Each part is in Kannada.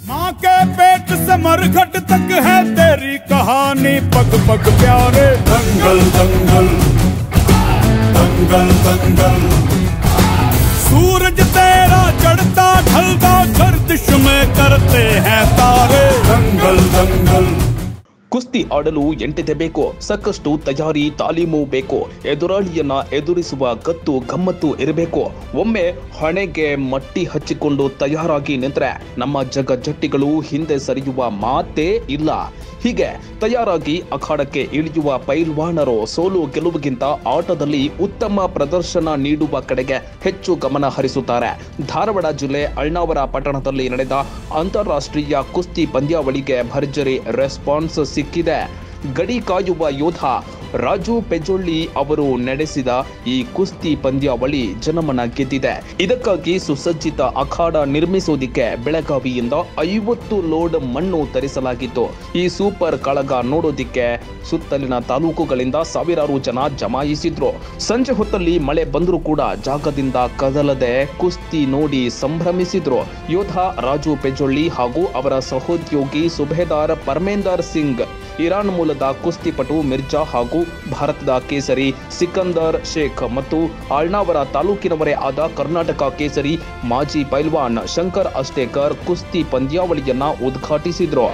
माँ के पेट से मरघट तक है तेरी कहानी, पग पग प्यारे। दंगल दंगल दंगल दंगल, सूरज तेरा चढ़ता ढलता गर्दिश में करते हैं तारे। दंगल दंगल। ಕುಸ್ತಿ ಆಡಲು ಎಂಟಿದೆ ಬೇಕು, ಸಾಕಷ್ಟು ತಯಾರಿ ತಾಲೀಮು ಬೇಕು, ಎದುರಾಳಿಯನ್ನ ಎದುರಿಸುವ ಗತ್ತು ಗಮ್ಮತ್ತು ಇರಬೇಕು. ಒಮ್ಮೆ ಹಣೆಗೆ ಮಟ್ಟಿ ಹಚ್ಚಿಕೊಂಡು ತಯಾರಾಗಿ ನಿಂತರೆ ನಮ್ಮ ಜಗಜ್ಜಟ್ಟಿಗಳು ಹಿಂದೆ ಸರಿಯುವ ಮಾತೇ ಇಲ್ಲ. ಹೀಗೆ ತಯಾರಾಗಿ ಅಖಾಡಕ್ಕೆ ಇಳಿಯುವ ಪೈಲ್ವಾನರು ಸೋಲು ಗೆಲುವಿಗಿಂತ ಆಟದಲ್ಲಿ ಉತ್ತಮ ಪ್ರದರ್ಶನ ನೀಡುವ ಕಡೆಗೆ ಹೆಚ್ಚು ಗಮನ ಹರಿಸುತ್ತಾರೆ. ಧಾರವಾಡ ಜಿಲ್ಲೆ ಅಳ್ನಾವರ ಪಟ್ಟಣದಲ್ಲಿ ನಡೆದ ಅಂತಾರಾಷ್ಟ್ರೀಯ ಕುಸ್ತಿ ಪಂದ್ಯಾವಳಿಗೆ ಭರ್ಜರಿ ರೆಸ್ಪಾನ್ಸ್ ಸಿಕ್ಕಿದೆ. ಗಡಿ ಕಾಯುವ ಯೋಧ ರಾಜು ಪೆಜೊಳ್ಳಿ ಅವರು ನಡೆಸಿದ ಈ ಕುಸ್ತಿ ಪಂದ್ಯಾವಳಿ ಜನಮನ ಗೆದ್ದಿದೆ. ಇದಕ್ಕಾಗಿ ಸುಸಜ್ಜಿತ ಅಖಾಡ ನಿರ್ಮಿಸುವುದಕ್ಕೆ ಬೆಳಗಾವಿಯಿಂದ 50 ಲೋಡ್ ಮಣ್ಣು ತರಿಸಲಾಗಿತ್ತು. ಈ ಸೂಪರ್ ಕಾಳಗ ನೋಡೋದಿಕ್ಕೆ ಸುತ್ತಲಿನ ತಾಲೂಕುಗಳಿಂದ ಸಾವಿರಾರು ಜನ ಜಮಾಯಿಸಿದ್ರು. ಸಂಜೆ ಹೊತ್ತಲ್ಲಿ ಮಳೆ ಬಂದರೂ ಕೂಡ ಜಾಗದಿಂದ ಕದಲದೆ ಕುಸ್ತಿ ನೋಡಿ ಸಂಭ್ರಮಿಸಿದ್ರು. ಯೋಧ ರಾಜು ಪೆಜೊಳ್ಳಿ ಹಾಗೂ ಅವರ ಸಹೋದ್ಯೋಗಿ ಸುಬೇದಾರ್ ಪರ್ಮೇಂದರ್ ಸಿಂಗ್, ಇರಾನ್ ಮೂಲದ ಕುಸ್ತಿಪಟು ಮಿರ್ಜಾ ಹಾಗೂ ಭಾರತದ ಕೇಸರಿ ಸಿಕಂದರ್ ಶೇಖ್ ಮತ್ತು ಅಳ್ನಾವರ ತಾಲೂಕಿನವರೇ ಆದ ಕರ್ನಾಟಕ ಕೇಸರಿ ಮಾಜಿ ಪೈಲ್ವಾನ್ ಶಂಕರ್ ಅಷ್ಟೇಕರ್ ಕುಸ್ತಿ ಪಂದ್ಯಾವಳಿಯನ್ನ ಉದ್ಘಾಟಿಸಿದ್ರು.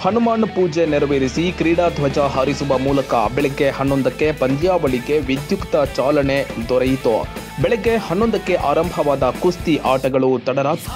ಹನುಮಾನ್ ಪೂಜೆ ನೆರವೇರಿಸಿ ಕ್ರೀಡಾ ಧ್ವಜ ಹಾರಿಸುವ ಮೂಲಕ ಬೆಳಗ್ಗೆ 11ಕ್ಕೆ ಪಂದ್ಯಾವಳಿಗೆ ವಿದ್ಯುಕ್ತ ಚಾಲನೆ ದೊರೆಯಿತು. ಬೆಳಗ್ಗೆ 11ಕ್ಕೆ ಆರಂಭವಾದ ಕುಸ್ತಿ ಆಟಗಳು ತಡರಾತ್ರಿ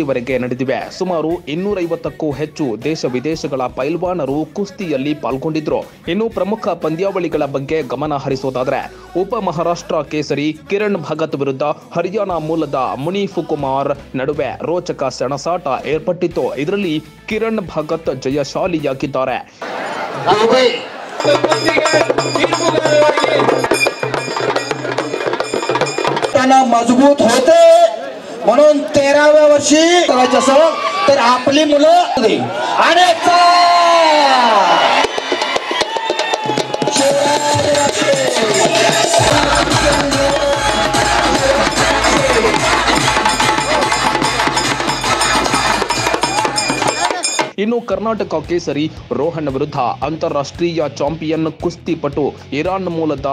ವರೆಗೆ ನಡೆದಿವೆ. ಸುಮಾರು 250ಕ್ಕೂ ಹೆಚ್ಚು ದೇಶ ವಿದೇಶಗಳ ಪೈಲ್ವಾನರು ಕುಸ್ತಿಯಲ್ಲಿ ಪಾಲ್ಗೊಂಡಿದ್ರು. ಇನ್ನು ಪ್ರಮುಖ ಪಂದ್ಯಾವಳಿಗಳ ಬಗ್ಗೆ ಗಮನ ಹರಿಸೋದಾದ್ರೆ, ಉಪ ಮಹಾರಾಷ್ಟ್ರ ಕೇಸರಿ ಕಿರಣ್ ಭಗತ್ ವಿರುದ್ಧ ಹರಿಯಾಣ ಮೂಲದ ಮುನೀಫ್ ಕುಮಾರ್ ನಡುವೆ ರೋಚಕ ಸೆಣಸಾಟ ಏರ್ಪಟ್ಟಿತ್ತು. ಇದರಲ್ಲಿ ಕಿರಣ್ ಭಗತ್ ಜಯಶಾಲಿಯಾಗಿದ್ದಾರೆ. मजबूत होते म्हणून 13व्या वर्षी करायचं तर आपली मुलं आणि ಇನ್ನು ಕರ್ನಾಟಕ ಕೇಸರಿ ರೋಹನ್ ವಿರುದ್ಧ ಅಂತಾರಾಷ್ಟ್ರೀಯ ಚಾಂಪಿಯನ್ ಕುಸ್ತಿಪಟು ಇರಾನ್ ಮೂಲದ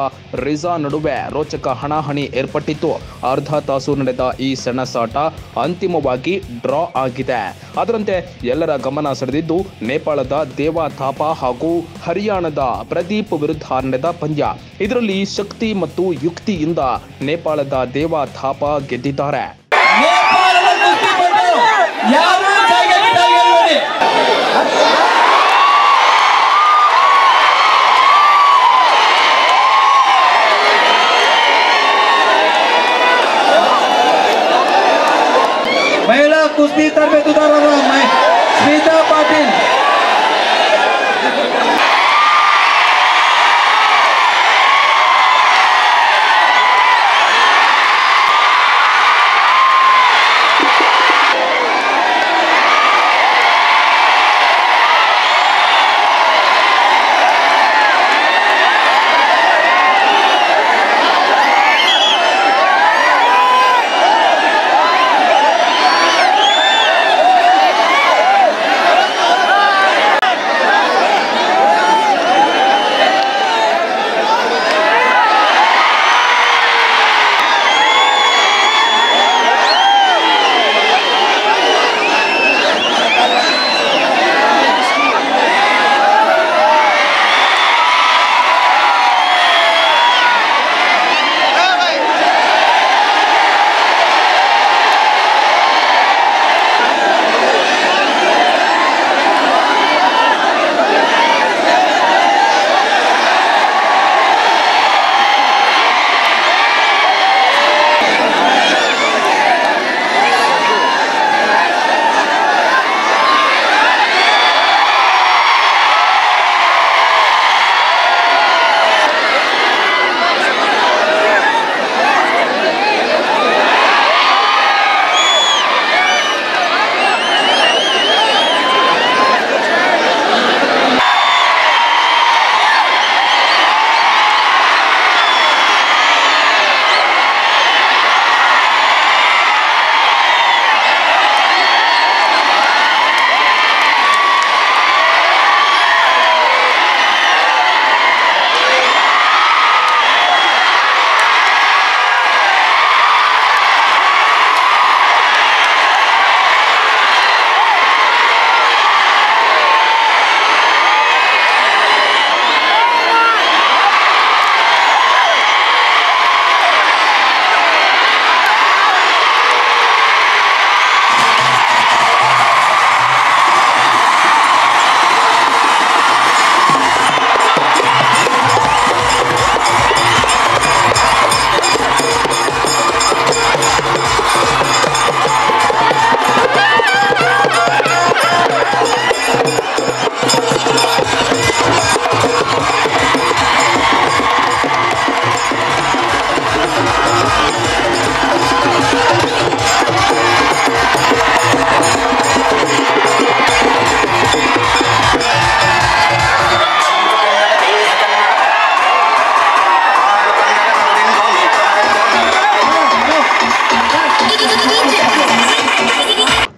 ರಿಜಾ ನಡುವೆ ರೋಚಕ ಹಣಾಹಣಿ ಏರ್ಪಟ್ಟಿತ್ತು. ಅರ್ಧ ತಾಸು ನಡೆದ ಈ ಸೆಣಸಾಟ ಅಂತಿಮವಾಗಿ ಡ್ರಾ ಆಗಿದೆ. ಅದರಂತೆ ಎಲ್ಲರ ಗಮನ ಸೆಳೆದಿದ್ದು ನೇಪಾಳದ ದೇವಾ ಥಾಪಾ ಹಾಗೂ ಹರಿಯಾಣದ ಪ್ರದೀಪ್ ವಿರುದ್ಧ ನಡೆದ ಪಂದ್ಯ. ಇದರಲ್ಲಿ ಶಕ್ತಿ ಮತ್ತು ಯುಕ್ತಿಯಿಂದ ನೇಪಾಳದ ದೇವಾ ಥಾಪಾ ಗೆದ್ದಿದ್ದಾರೆ. महिला कुस्ती तरबेतदार स्मिता पाटील,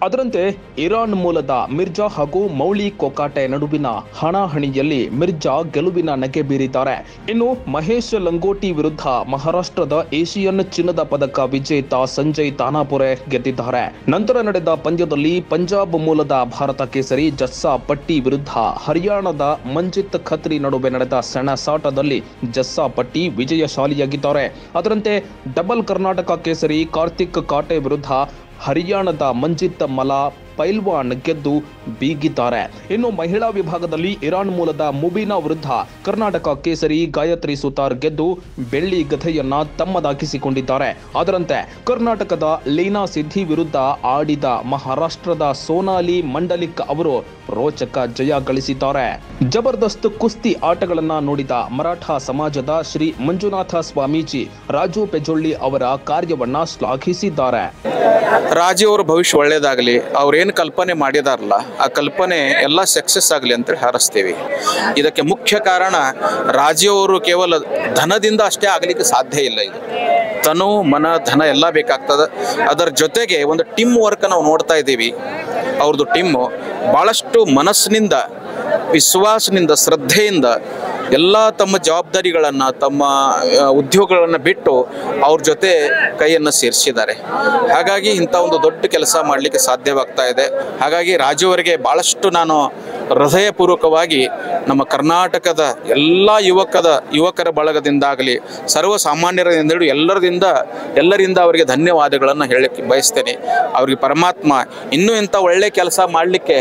ಅದರಂತೆ ಇರಾನ್ ಮೂಲದ ಮಿರ್ಜಾ ಹಾಗೂ ಮೌಳಿ ಕೊಕಾಟೆ ನಡುವಿನ ಹಣಾಹಣಿಯಲ್ಲಿ ಮಿರ್ಜಾ ಗೆಲುವಿನ ನಗೆ ಬೀರಿದ್ದಾರೆ. ಇನ್ನು ಮಹೇಶ್ ಲಂಗೋಟಿ ವಿರುದ್ಧ ಮಹಾರಾಷ್ಟ್ರದ ಏಷಿಯನ್ ಚಿನ್ನದ ಪದಕ ವಿಜೇತ ಸಂಜಯ್ ತಾನಾಪುರೆ ಗೆದ್ದಿದ್ದಾರೆ. ನಂತರ ನಡೆದ ಪಂದ್ಯದಲ್ಲಿ ಪಂಜಾಬ್ ಮೂಲದ ಭಾರತ ಕೇಸರಿ ಜಸ್ಸಾ ಪಟ್ಟಿ ವಿರುದ್ಧ ಹರಿಯಾಣದ ಮಂಜಿತ್ ಖತ್ರಿ ನಡುವೆ ನಡೆದ ಸೆಣಸಾಟದಲ್ಲಿ ಜಸ್ಸಾ ಪಟ್ಟಿ ವಿಜಯಶಾಲಿಯಾಗಿದ್ದಾರೆ. ಅದರಂತೆ ಡಬಲ್ ಕರ್ನಾಟಕ ಕೇಸರಿ ಕಾರ್ತಿಕ್ ಕಾಟೆ ವಿರುದ್ಧ ಹರಿಯಾಣದ ಮಂಜಿತ್ ಮಲಾ ಪೈಲ್ವಾನ್ ಗೆದ್ದು ಬೀಗಿದ್ದಾರೆ. ಇನ್ನು ಮಹಿಳಾ ವಿಭಾಗದಲ್ಲಿ ಇರಾನ್ ಮೂಲದ ಮುಬೀನಾ ವಿರುದ್ಧ ಕರ್ನಾಟಕ ಕೇಸರಿ ಗಾಯತ್ರಿ ಸುತಾರ್ ಗೆದ್ದು ಬೆಳ್ಳಿ ಗದೆಯನ್ನ ತಮ್ಮದಾಗಿಸಿಕೊಂಡಿದ್ದಾರೆ. ಅದರಂತೆ ಕರ್ನಾಟಕದ ಲೀನಾ ಸಿದ್ದಿ ವಿರುದ್ಧ ಆಡಿದ ಮಹಾರಾಷ್ಟ್ರದ ಸೋನಾಲಿ ಮಂಡಲಿಕ್ ಅವರು ರೋಚಕ ಜಯ ಗಳಿಸಿದ್ದಾರೆ. ಜಬರ್ದಸ್ತ್ ಕುಸ್ತಿ ಆಟಗಳನ್ನ ನೋಡಿದ ಮರಾಠ ಸಮಾಜದ ಶ್ರೀ ಮಂಜುನಾಥ ಸ್ವಾಮೀಜಿ ರಾಜು ಪೆಜೊಳ್ಳಿ ಅವರ ಕಾರ್ಯವನ್ನ ಶ್ಲಾಘಿಸಿದ್ದಾರೆ. ರಾಜು ಅವರ ಭವಿಷ್ಯ ಒಳ್ಳೇದಾಗಲಿ, ಅವ್ರೇನು ಕಲ್ಪನೆ ಮಾಡಿದಾರಲ್ಲ ಆ ಕಲ್ಪನೆ ಎಲ್ಲ ಸಕ್ಸಸ್ ಆಗಲಿ ಅಂತ ಹಾರೈಸ್ತೀವಿ. ಇದಕ್ಕೆ ಮುಖ್ಯ ಕಾರಣ ರಾಜು ಅವರು ಕೇವಲ ಧನದಿಂದ ಅಷ್ಟೇ ಆಗಲಿಕ್ಕೆ ಸಾಧ್ಯ ಇಲ್ಲ. ಇದು ತನು ಮನ ಧನ ಎಲ್ಲ ಬೇಕಾಗ್ತದೆ. ಅದರ ಜೊತೆಗೆ ಒಂದು ಟೀಮ್ ವರ್ಕ್ ನಾವು ನೋಡ್ತಾ ಇದ್ದೀವಿ. ಅವ್ರದ್ದು ಟೀಮು ಭಾಳಷ್ಟು ಮನಸ್ಸಿನಿಂದ, ವಿಶ್ವಾಸದಿಂದ, ಶ್ರದ್ಧೆಯಿಂದ ಎಲ್ಲ ತಮ್ಮ ಜವಾಬ್ದಾರಿಗಳನ್ನು, ತಮ್ಮ ಉದ್ಯೋಗಗಳನ್ನು ಬಿಟ್ಟು ಅವ್ರ ಜೊತೆ ಕೈಯನ್ನು ಸೇರಿಸಿದ್ದಾರೆ. ಹಾಗಾಗಿ ಇಂಥ ಒಂದು ದೊಡ್ಡ ಕೆಲಸ ಮಾಡಲಿಕ್ಕೆ ಸಾಧ್ಯವಾಗ್ತಾ ಇದೆ. ಹಾಗಾಗಿ ರಾಜು ಅವರಿಗೆ ಭಾಳಷ್ಟು ನಾನು ಹೃದಯಪೂರ್ವಕವಾಗಿ ನಮ್ಮ ಕರ್ನಾಟಕದ ಎಲ್ಲ ಯುವಕರ ಬಳಗದಿಂದಾಗಲಿ, ಸರ್ವಸಾಮಾನ್ಯರಿಂದ ಎಲ್ಲರಿಂದ ಅವರಿಗೆ ಧನ್ಯವಾದಗಳನ್ನು ಹೇಳಕ್ಕೆ ಬಯಸ್ತೇನೆ. ಅವರಿಗೆ ಪರಮಾತ್ಮ ಇನ್ನೂ ಇಂಥ ಒಳ್ಳೆ ಕೆಲಸ ಮಾಡಲಿಕ್ಕೆ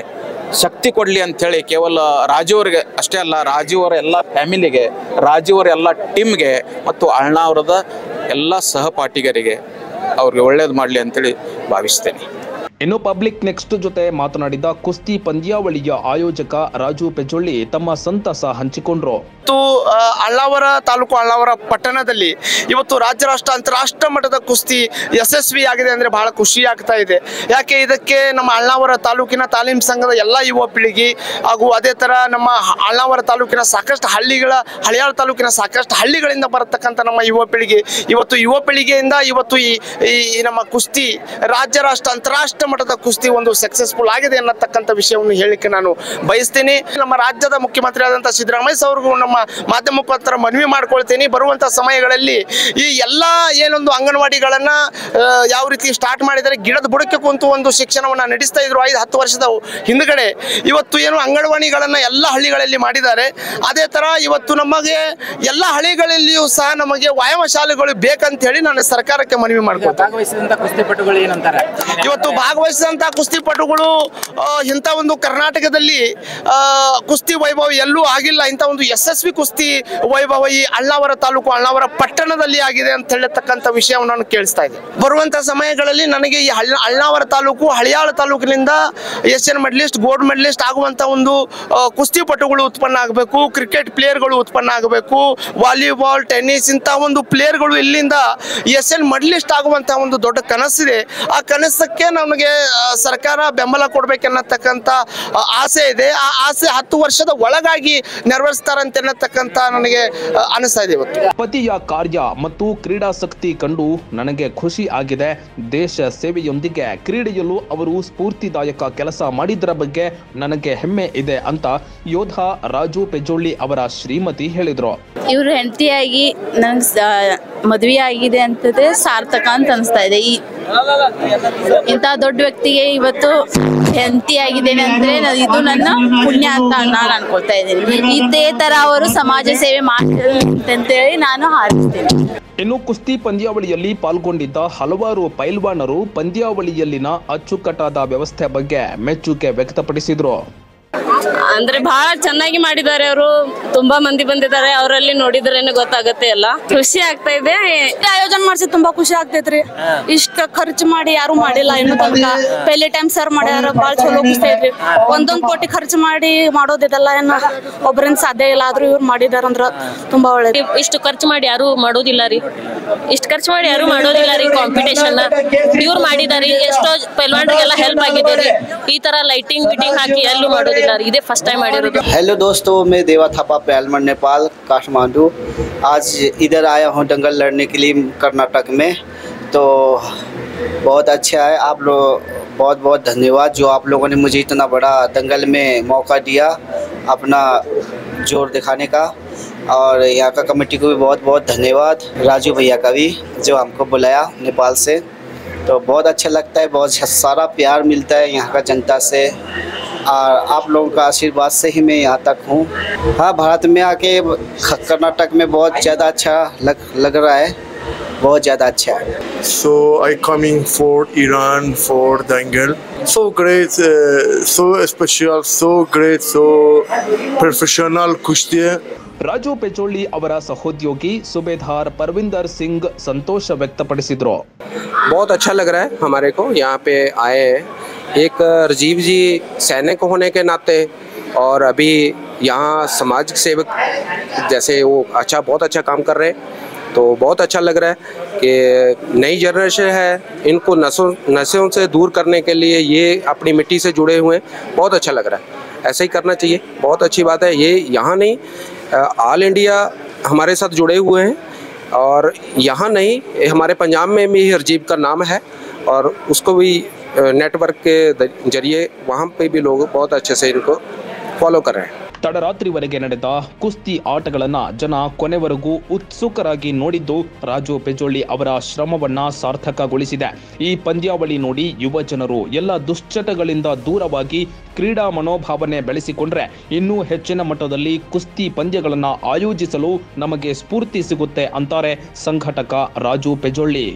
ಶಕ್ತಿ ಕೊಡಲಿ ಅಂಥೇಳಿ ಕೇವಲ ರಾಜು ಅವರಿಗೆ ಅಷ್ಟೇ ಅಲ್ಲ, ರಾಜು ಅವರ ಎಲ್ಲ ಫ್ಯಾಮಿಲಿಗೆ, ರಾಜು ಅವರ ಎಲ್ಲ ಟೀಮ್ಗೆ ಮತ್ತು ಅಣ್ಣಾವರದ ಎಲ್ಲ ಸಹಪಾಠಿಗರಿಗೆ ಅವ್ರಿಗೆ ಒಳ್ಳೇದು ಮಾಡಲಿ ಅಂತೇಳಿ ಭಾವಿಸ್ತೇನೆ. ಇನ್ನು ಪಬ್ಲಿಕ್ ನೆಕ್ಸ್ಟ್ ಜೊತೆ ಮಾತನಾಡಿದ ಕುಸ್ತಿ ಪಂದ್ಯಾವಳಿಯ ಆಯೋಜಕ ರಾಜು ಪೆಜೊಳ್ಳಿ ತಮ್ಮ ಸಂತಸ ಹಂಚಿಕೊಂಡ್ರು. ಅಳ್ಳಾವರ ತಾಲೂಕು ಅಳ್ಳಾವರ ಪಟ್ಟಣದಲ್ಲಿ ಇವತ್ತು ರಾಜ್ಯ ರಾಷ್ಟ್ರ ಅಂತಾರಾಷ್ಟ್ರ ಮಟ್ಟದ ಕುಸ್ತಿ ಯಶಸ್ವಿ ಆಗಿದೆ ಅಂದರೆ ಬಹಳ ಖುಷಿ ಆಗ್ತಾ ಇದೆ. ಯಾಕೆ ಇದಕ್ಕೆ ನಮ್ಮ ಅಳ್ಳಾವರ ತಾಲೂಕಿನ ತಾಲೀಮ್ ಸಂಘದ ಎಲ್ಲ ಯುವ ಪೀಳಿಗೆ ಹಾಗೂ ಅದೇ ಥರ ನಮ್ಮ ಅಳ್ಳಾವರ ತಾಲೂಕಿನ ಸಾಕಷ್ಟು ಹಳಿಯಾಳ ತಾಲೂಕಿನ ಸಾಕಷ್ಟು ಹಳ್ಳಿಗಳಿಂದ ಬರತಕ್ಕಂಥ ನಮ್ಮ ಯುವ ಪೀಳಿಗೆ ಯುವ ಪೀಳಿಗೆಯಿಂದ ಇವತ್ತು ಈ ನಮ್ಮ ಕುಸ್ತಿ ರಾಜ್ಯ ರಾಷ್ಟ್ರ ಅಂತಾರಾಷ್ಟ್ರ ಮಟ್ಟದ ಕುಸ್ತಿ ಒಂದು ಸಕ್ಸಸ್ಫುಲ್ ಆಗಿದೆ ಅನ್ನತಕ್ಕಂಥ ವಿಷಯವನ್ನು ಹೇಳಿಕ್ಕೆ ನಾನು ಬಯಸ್ತೀನಿ. ನಮ್ಮ ರಾಜ್ಯದ ಮುಖ್ಯಮಂತ್ರಿ ಆದಂಥ ಸಿದ್ದರಾಮಯ್ಯ ಅವ್ರಿಗೂ ನಮ್ಮ ಮಾಧ್ಯಮ ಮುಖಾಂತರ ಮನವಿ ಮಾಡ್ಕೊಳ್ತೀನಿ. ಬರುವಂಥ ಸಮಯಗಳಲ್ಲಿ ಈ ಎಲ್ಲ ಏನೊಂದು ಅಂಗನವಾಡಿಗಳನ್ನು ಯಾವ ರೀತಿ ಸ್ಟಾರ್ಟ್ ಮಾಡಿದರೆ ಗಿಡದ ಬುಡಕ್ಕೆ ಕುಂತು ಒಂದು ಶಿಕ್ಷಣವನ್ನು ನಡೆಸ್ತಾ ಇದ್ರು 5-10 ವರ್ಷದ ಹಿಂದ್ಗಡೆ, ಇವತ್ತು ಏನು ಅಂಗನವಾಡಿಗಳನ್ನು ಎಲ್ಲ ಹಳ್ಳಿಗಳಲ್ಲಿ ಮಾಡಿದ್ದಾರೆ. ಅದೇ ಥರ ಇವತ್ತು ನಮಗೆ ಎಲ್ಲ ಹಳ್ಳಿಗಳಲ್ಲಿಯೂ ಸಹ ನಮಗೆ ವ್ಯಾಯಾಮ ಶಾಲೆಗಳು ಬೇಕಂತ ಹೇಳಿ ನಾನು ಸರ್ಕಾರಕ್ಕೆ ಮನವಿ ಮಾಡ್ಕೊಳ್ತೀನಿ. ಇವತ್ತು ಭಾಗವಹಿಸಿದಂಥ ಕುಸ್ತಿಪಟುಗಳು ಇಂಥ ಒಂದು ಕರ್ನಾಟಕದಲ್ಲಿ ಕುಸ್ತಿ ವೈಭವ ಎಲ್ಲೂ ಆಗಿಲ್ಲ. ಇಂಥ ಒಂದು ಯಶಸ್ವಿ ಕುಸ್ತಿ ವೈಭವ ಈ ಅಳ್ಳಾವರ ತಾಲೂಕು ಅಳ್ಳಾವರ ಪಟ್ಟಣದಲ್ಲಿ ಆಗಿದೆ ಅಂತ ಹೇಳತಕ್ಕಂಥ ವಿಷಯವನ್ನು ನಾನು ಕೇಳಿಸ್ತಾ ಇದ್ದೆ. ಬರುವಂಥ ಸಮಯಗಳಲ್ಲಿ ನನಗೆ ಈ ಅಳ್ಳಾವರ ತಾಲೂಕು ಹಳಿಯಾಳ ತಾಲೂಕಿನಿಂದ ಏಷ್ಯನ್ ಮೆಡಲಿಸ್ಟ್, ಗೋಲ್ಡ್ ಮೆಡಲಿಸ್ಟ್ ಆಗುವಂಥ ಒಂದು ಕುಸ್ತಿಪಟುಗಳು ಉತ್ಪನ್ನ ಆಗಬೇಕು, ಕ್ರಿಕೆಟ್ ಪ್ಲೇಯರ್ಗಳು ಉತ್ಪನ್ನ ಆಗಬೇಕು, ವಾಲಿಬಾಲ್, ಟೆನ್ನಿಸ್ ಇಂಥ ಒಂದು ಪ್ಲೇಯರ್ಗಳು ಇಲ್ಲಿಂದ ಏಷ್ಯನ್ ಮೆಡಲಿಸ್ಟ್ ಆಗುವಂಥ ಒಂದು ದೊಡ್ಡ ಕನಸಿದೆ. ಆ ಕನಸಕ್ಕೆ ನಮಗೆ ಸರ್ಕಾರ ಬೆಂಬಲ ಕೊಡಬೇಕೆನ್ನತಕ್ಕಂಥ ಆಸೆ ಇದೆ. ಆ ಆಸೆ 10 ವರ್ಷದ ಒಳಗಾಗಿ ನೆರವೇರಿಸ್ತಾರಂತೆ ಅನ್ನತಕ್ಕಂಥ ನನಗೆ ಅನಿಸ್ತಾ ಇದೆ. ಇವತ್ತು ಪತಿಯ ಕಾರ್ಯ ಮತ್ತು ಕ್ರೀಡಾಸಕ್ತಿ ಕಂಡು ನನಗೆ ಖುಷಿ ಆಗಿದೆ. ದೇಶ ಸೇವೆಯೊಂದಿಗೆ ಕ್ರೀಡೆಯಲ್ಲೂ ಅವರು ಸ್ಫೂರ್ತಿದಾಯಕ ಕೆಲಸ ಮಾಡಿದ್ದರ ಬಗ್ಗೆ ನನಗೆ ಹೆಮ್ಮೆ ಇದೆ ಅಂತ ಯೋಧ ರಾಜು ಪೆಜೊಳ್ಳಿ ಅವರ ಶ್ರೀಮತಿ ಹೇಳಿದ್ರು. ಇವರು ಹೆಂಡತಿಯಾಗಿ ನಂಗೆ ಮದುವೆ ಆಗಿದೆ ಅಂತಂದ್ರೆ ಸಾರ್ಥಕ ಅಂತ ಅನಿಸ್ತಾ ಇದೆ. ಇಂಥ ದೊಡ್ಡ ವ್ಯಕ್ತಿಗೆ ಇವತ್ತು ಹೆಂಡತಿ ಆಗಿದ್ದೇನೆ ಅಂದ್ರೆ ಇದು ನನ್ನ ಪುಣ್ಯ ಅಂತ ನಾನು ಅನ್ಕೊಳ್ತಾ ಇದ್ದೀನಿ. ಇದೇ ತರ ಅವರು ಸಮಾಜ ಸೇವೆ ಮಾಡ್ತಾರೆ ಅಂತೇಳಿ ನಾನು ಹಾರೈಸ್ತೇನೆ. ಇನ್ನು ಕುಸ್ತಿ ಪಂದ್ಯಾವಳಿಯಲ್ಲಿ ಪಾಲ್ಗೊಂಡಿದ್ದ ಹಲವಾರು ಪೈಲ್ವಾನರು ಪಂದ್ಯಾವಳಿಯಲ್ಲಿನ ಅಚ್ಚುಕಟ್ಟಾದ ವ್ಯವಸ್ಥೆ ಬಗ್ಗೆ ಮೆಚ್ಚುಗೆ ವ್ಯಕ್ತಪಡಿಸಿದ್ರು. ಅಂದ್ರೆ ಬಹಳ ಚೆನ್ನಾಗಿ ಮಾಡಿದ್ದಾರೆ ಅವರು. ತುಂಬಾ ಮಂದಿ ಬಂದಿದ್ದಾರೆ, ಅವರಲ್ಲಿ ನೋಡಿದ್ರೇನೆ ಗೊತ್ತಾಗತ್ತೆ. ಎಲ್ಲ ಖುಷಿ ಆಗ್ತಾ ಇದೆ. ಆಯೋಜನೆ ಮಾಡಿಸಿ ತುಂಬಾ ಖುಷಿ ಆಗ್ತೈತ್ರಿ. ಇಷ್ಟ ಖರ್ಚು ಮಾಡಿ ಯಾರು ಮಾಡಿಲ್ಲ ಇನ್ನು ತನಕ. ಪೆಹಲೆ ಟೈಮ್ ಸರ್ ಮಾಡ್ಯಾರ, ಬಾಳ ಚಲೋ ಖುಷಿ. 1 ಕೋಟಿ ಖರ್ಚು ಮಾಡಿ ಮಾಡೋದಿದೆಲ್ಲ ಏನ ಒಬ್ಬರಿಂದ ಸಾಧ್ಯ ಇಲ್ಲ. ಆದ್ರೂ ಇವ್ರು ಮಾಡಿದಾರಂದ್ರ ತುಂಬಾ ಒಳ್ಳೇದು. ಇಷ್ಟು ಖರ್ಚು ಮಾಡಿ ಯಾರು ಮಾಡೋದಿಲ್ಲ ರೀ. ಇಷ್ಟು ಖರ್ಚು ಮಾಡಿ ಯಾರು ಮಾಡೋದಿಲ್ಲ ರೀ ಕಾಂಪಿಟೇಷನ್. ಇವ್ರು ಮಾಡಿದಾರೆ. ಎಷ್ಟೋ ಪೈಲ್ವಾನ್ರಿಗೆಲ್ಲ ಹೆಲ್ಪ್ ಆಗಿದೆ ರೀ. ಈ ತರ ಲೈಟಿಂಗ್ ಗಿಟಿಂಗ್ ಹಾಕಿ ಎಲ್ಲೂ ಮಾಡೋದಿಲ್ಲ ರೀ. ಇದೇ ಫಸ್ಟ್ टाइम ಮಾಡಿರೋದು. हेलो दोस्तों, मैं देवा थापा पहलवान नेपाल काठमांडू। आज इधर आया हूँ दंगल लड़ने के लिए कर्नाटक में। तो बहुत अच्छा है, आप लोग बहुत बहुत धन्यवाद जो आप लोगों ने मुझे इतना बड़ा दंगल में मौका दिया अपना जोर दिखाने का। और यहाँ का कमेटी को भी बहुत बहुत धन्यवाद, राजू भैया का भी जो हमको बुलाया नेपाल से। तो बहुत अच्छा लगता है, बहुत सारा प्यार मिलता है यहाँ का जनता से और आप लोगों का आशीर्वाद से ही मैं यहाँ तक हूँ। हाँ, भारत में आके कर्नाटक में बहुत ज़्यादा अच्छा लग रहा है, बहुत ज़्यादा अच्छा है। So I coming for Iran for Dangal. So great, so special, so great, so professional कुश्ती। ರಾಜು ಪೆಚೋಳಿ ಅವರ ಸಹೋದ್ಯೋಗಿ ಸುಬೇದಾರ್ ಪರ್ವಿಂದರ್ ಸಿಂಗ್ ಸಂತೋಷ ವ್ಯಕ್ತಪಡಿಸಿದರು। बहुत अच्छा लग रहा है हमारे को, यहाँ पे आए हैं एक राजीव जी सैनिक होने के नाते और अभी यहाँ समाज सेवक जैसे वो बहुत अच्छा काम कर रहे हैं। तो बहुत अच्छा लग रहा है कि नई जनरेशन है, इनको नशों से दूर करने के लिए ये अपनी मिट्टी से जुड़े हुए हैं। बहुत अच्छा लग रहा है, ऐसा ही करना चाहिए, बहुत अच्छी बात है। ये यहाँ नहीं, ऑल इंडिया हमारे साथ जुड़े हुए हैं और यहाँ नहीं, हमारे पंजाब में भी राजीव का नाम है और उसको भी नेटवर्क के जरिए वहाँ पे भी लोग बहुत अच्छे से इनको फॉलो कर रहे हैं। ತಡರಾತ್ರಿವರೆಗೆ ನಡೆದ ಕುಸ್ತಿ ಆಟಗಳನ್ನ ಜನ ಕೊನೆವರೆಗೂ ಉತ್ಸುಕರಾಗಿ ನೋಡಿದ್ದು ರಾಜು ಪೆಚೋಳಿ ಅವರ ಶ್ರಮವನ್ನ ಸಾರ್ಥಕಗೊಳಿಸಿದೆ। ಈ ಪಂದ್ಯಾವಳಿ ನೋಡಿ ಯುವ ಜನರು ಎಲ್ಲ ದುಶ್ಚಟಗಳಿಂದ ದೂರವಾಗಿ ಕ್ರೀಡಾ ಮನೋಭಾವನೆ ಬೆಳೆಸಿಕೊಂಡ್ರೆ ಇನ್ನೂ ಹೆಚ್ಚಿನ ಮಟ್ಟದಲ್ಲಿ ಕುಸ್ತಿ ಪಂದ್ಯಗಳನ್ನ ಆಯೋಜಿಸಲು ನಮಗೆ ಸ್ಫೂರ್ತಿ ಸಿಗುತ್ತೆ ಅಂತಾರೆ ಸಂಘಟಕ ರಾಜು ಪೆಚೋಳಿ।